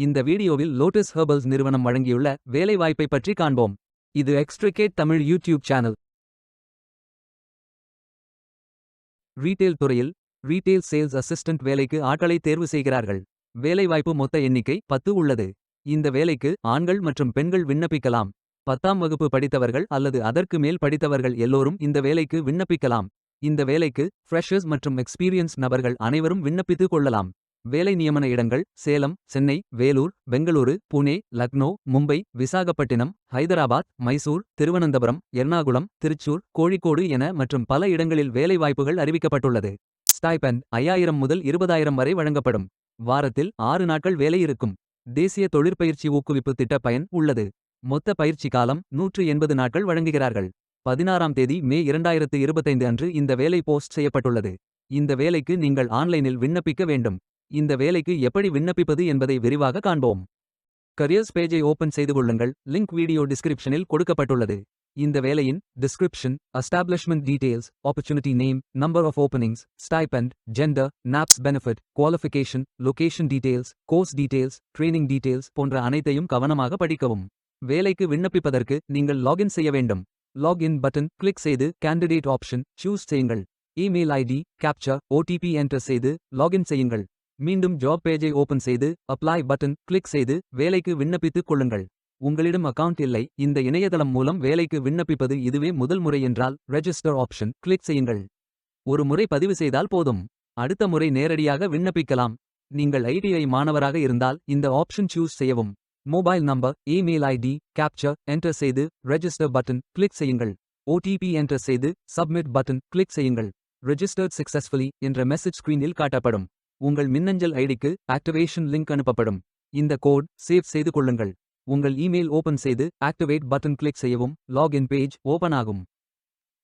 இந்த வீடியோவில் lotus herbals நிறுவனம் வழங்கியுள்ள வேலைவாய்ப்பை பற்றி காண்போம். இது extricate Tamil YouTube channel. Retail துறையில் ரீட்டெயில் சேல்ஸ் அசிஸ்டன்ட் வேலைக்கு ஆட்களை தேர்வு செய்கிறார்கள். வேலைவாய்ப்பு மொத்த எண்ணிக்கை 10 உள்ளது. இந்த வேலைக்கு ஆண்கள் மற்றும் பெண்கள் விண்ணப்பிக்கலாம். 10ஆம் வகுப்பு படித்தவர்கள் அல்லது அதற்கு மேல் படித்தவர்கள் எல்லோரும் இந்த வேலைக்கு விண்ணப்பிக்கலாம். இந்த வேலைக்கு ஃப்ரெஷர்ஸ் மற்றும் எக்ஸ்பீரியன்ஸ் நபர்கள் அனைவரும் விண்ணப்பித்துக் கொள்ளலாம். வேலை நியமன இடங்கள் சேலம், சென்னை, வேலூர், பெங்களூரு, புனே, லக்னோ, மும்பை, விசாகப்பட்டினம், ஹைதராபாத், மைசூர், திருவனந்தபுரம், எர்ணாகுளம், திருச்சூர், கோழிக்கோடு என மற்றும் பல இடங்களில் வேலைவாய்ப்புகள் அறிவிக்கப்பட்டுள்ளது. ஸ்டைபெண்ட் 5000 முதல் 20000 வரை வழங்கப்படும். வாரத்தில் 6 நாட்கள் வேலை இருக்கும். தேசிய தொழிற்பயிற்சி ஊக்குவிப்பு திட்ட பயன் உள்ளது. மொத்த பயிற்சி காலம் 180 நாட்கள் வழங்குகிறார்கள். 16ஆம் தேதி மே 2025 அன்று இந்த வேலை போஸ்ட் செய்யப்பட்டுள்ளது. இந்த வேலைக்கு நீங்கள் ஆன்லைனில் விண்ணப்பிக்க வேண்டும். இந்த வேலைக்கு எப்படி விண்ணப்பிப்பது என்பதை விரிவாக காண்போம். கரியர்ஸ் பேஜை ஓபன் செய்து கொள்ளுங்கள். லிங்க் வீடியோ டிஸ்கிரிப்ஷனில் கொடுக்கப்பட்டுள்ளது. இந்த வேலையின் description, establishment details, opportunity name, number of openings, stipend, gender, NAPS benefit, qualification, location details, course details, training details போன்ற அனைத்தையும் கவனமாக படிக்கவும். வேலைக்கு விண்ணப்பிப்பதற்கு நீங்கள் லாகின் செய்ய வேண்டும். லாகின் பட்டன் கிளிக் செய்து கேண்டிடேட் ஆப்ஷன் சூஸ் செய்யுங்கள். Email ID, captcha, OTP enter செய்து லாகின் செய்யுங்கள். மீண்டும் ஜாப் பேஜை ஓபன் செய்து அப்ளை பட்டன் கிளிக் செய்து வேலைக்கு விண்ணப்பித்துக் கொள்ளுங்கள். உங்களிடம் அக்கவுண்ட் இல்லை, இந்த இணையதளம் மூலம் வேலைக்கு விண்ணப்பிப்பது இதுவே முதல் முறை என்றால் ரெஜிஸ்டர் ஆப்ஷன் கிளிக் செய்யுங்கள். ஒரு முறை பதிவு செய்தால் போதும். அடுத்த முறை நேரடியாக விண்ணப்பிக்கலாம். நீங்கள் ஐடிஐ மாணவராக இருந்தால் இந்த ஆப்ஷன் சூஸ் செய்யவும். Mobile number, email ID, captcha enter செய்து ரெஜிஸ்டர் பட்டன் கிளிக் செய்யுங்கள். ஓடிபி என்டர் செய்து சப்மிட் பட்டன் கிளிக் செய்யுங்கள். ரெஜிஸ்டர்ட் சக்சஸ்ஃபுல்லி என்ற மெசேஜ் ஸ்கிரீனில் காட்டப்படும். உங்கள் மின்னஞ்சல் ஐடிக்கு ஆக்டிவேஷன் லிங்க் அனுப்பப்படும். இந்த கோட் சேவ் செய்து கொள்ளுங்கள். உங்கள் இமெயில் ஓபன் செய்து ஆக்டிவேட் பட்டன் கிளிக் செய்யவும். லாகின் பேஜ் ஓபன் ஆகும்.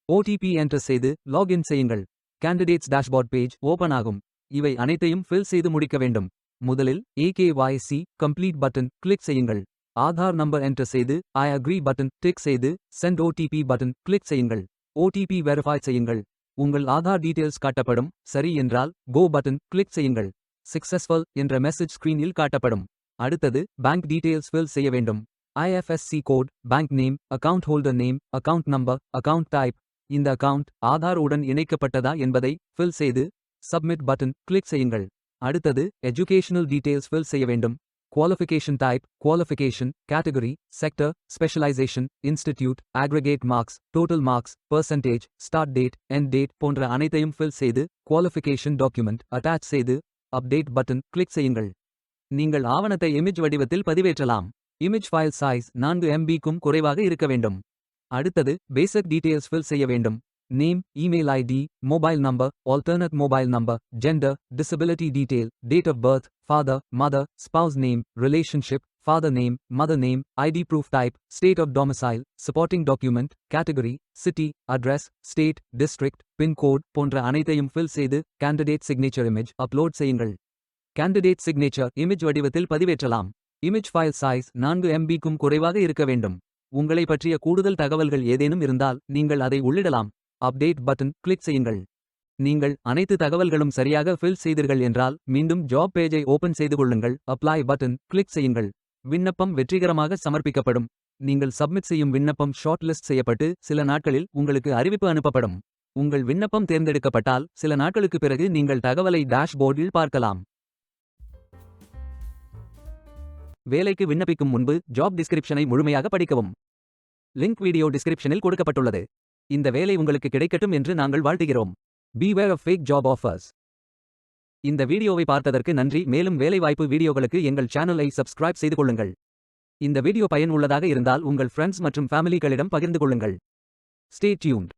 ஓடிபி என்டர் செய்து லாகின் செய்யுங்கள். கேண்டிடேட்ஸ் டேஷ்போர்ட் பேஜ் ஓபன் ஆகும். இவை அனைத்தையும் ஃபில் செய்து முடிக்க வேண்டும். முதலில் AKYC கம்ப்ளீட் பட்டன் கிளிக் செய்யுங்கள். ஆதார் நம்பர் என்டர் செய்து ஐ அக்ரி பட்டன் டிக் செய்து சென்ட் OTP பட்டன் கிளிக் செய்யுங்கள். OTP வெரிஃபை செய்யுங்கள். உங்கள் ஆதார் டீடைல்ஸ் காட்டப்படும். சரி என்றால் கோ பட்டன் கிளிக் செய்யுங்கள். சக்சஸ்ஃபுல் என்ற மெசேஜ் ஸ்கிரீனில் காட்டப்படும். அடுத்தது பேங்க் டீடைல்ஸ் ஃபில் செய்ய வேண்டும். IFSC code, bank name, account holder name, account number, account type. இந்த அக்கவுண்ட் ஆதார் உடன் இணைக்கப்பட்டதா என்பதை ஃபில் செய்து சப்மிட் பட்டன் கிளிக் செய்யுங்கள். அடுத்தது எஜுகேஷனல் டீடைல்ஸ் ஃபில் செய்ய வேண்டும். Qualification type, qualification, category, sector, specialisation, institute, aggregate marks, total marks, percentage, start date, end date போன்ற அனைத்தையும் ஃபில் செய்து குவாலிஃபிகேஷன் டாக்குமெண்ட் அட்டாச் செய்து அப்டேட் பட்டன் கிளிக் செய்யுங்கள். நீங்கள் ஆவணத்தை இமேஜ் வடிவத்தில் பதிவேற்றலாம். இமேஜ் ஃபைல் சைஸ் 4 MB-க்கும் குறைவாக இருக்க வேண்டும். அடுத்தது பேசிக் டீடைல்ஸ் ஃபில் செய்ய வேண்டும். Name, email ID, mobile number, alternate mobile number, gender, disability detail, date of birth, father, mother, spouse name, relationship, father name, mother name, ID proof type, state of domicile, supporting document, category, city, address, state, district, pin code போன்ற அனைத்தையும் fill செய்து candidate signature image upload செய்யுங்கள். candidate signature image வடிவத்தில் பதிவேற்றலாம். image file size 4 MB-க்கும் குறைவாக இருக்க வேண்டும். உங்களை பற்றிய கூடுதல் தகவல்கள் ஏதேனும் இருந்தால் நீங்கள் அதை உள்ளிடலாம். அப்டேட் பட்டன் கிளிக் செய்யுங்கள். நீங்கள் அனைத்து தகவல்களும் சரியாக ஃபில் செய்தீர்கள் என்றால் மீண்டும் ஜாப் பேஜை ஓபன் செய்து கொள்ளுங்கள். அப்ளை பட்டன் கிளிக் செய்யுங்கள். விண்ணப்பம் வெற்றிகரமாக சமர்ப்பிக்கப்படும். நீங்கள் சப்மிட் செய்யும் விண்ணப்பம் ஷார்ட் லிஸ்ட் செய்யப்பட்டு சில நாட்களில் உங்களுக்கு அறிவிப்பு அனுப்பப்படும். உங்கள் விண்ணப்பம் தேர்ந்தெடுக்கப்பட்டால் சில நாட்களுக்கு பிறகு நீங்கள் தகவலை டேஷ்போர்டில் பார்க்கலாம். வேலைக்கு விண்ணப்பிக்கும் முன்பு ஜாப் டிஸ்கிரிப்ஷனை முழுமையாக படிக்கவும். லிங்க் வீடியோ டிஸ்கிரிப்ஷனில் கொடுக்கப்பட்டுள்ளது. இந்த வேலை உங்களுக்கு கிடைக்கட்டும் என்று நாங்கள் வாழ்த்துகிறோம். Beware of fake job offers. இந்த வீடியோவை பார்த்ததற்கு நன்றி. மேலும் வேலைவாய்ப்பு வீடியோகளுக்கு எங்கள் சேனலை சப்ஸ்கிரைப் செய்து கொள்ளுங்கள். இந்த வீடியோ பயன் உள்ளதாக இருந்தால் உங்கள் ஃப்ரெண்ட்ஸ் மற்றும் ஃபேமிலிகளிடம் பகிர்ந்து கொள்ளுங்கள். Stay tuned.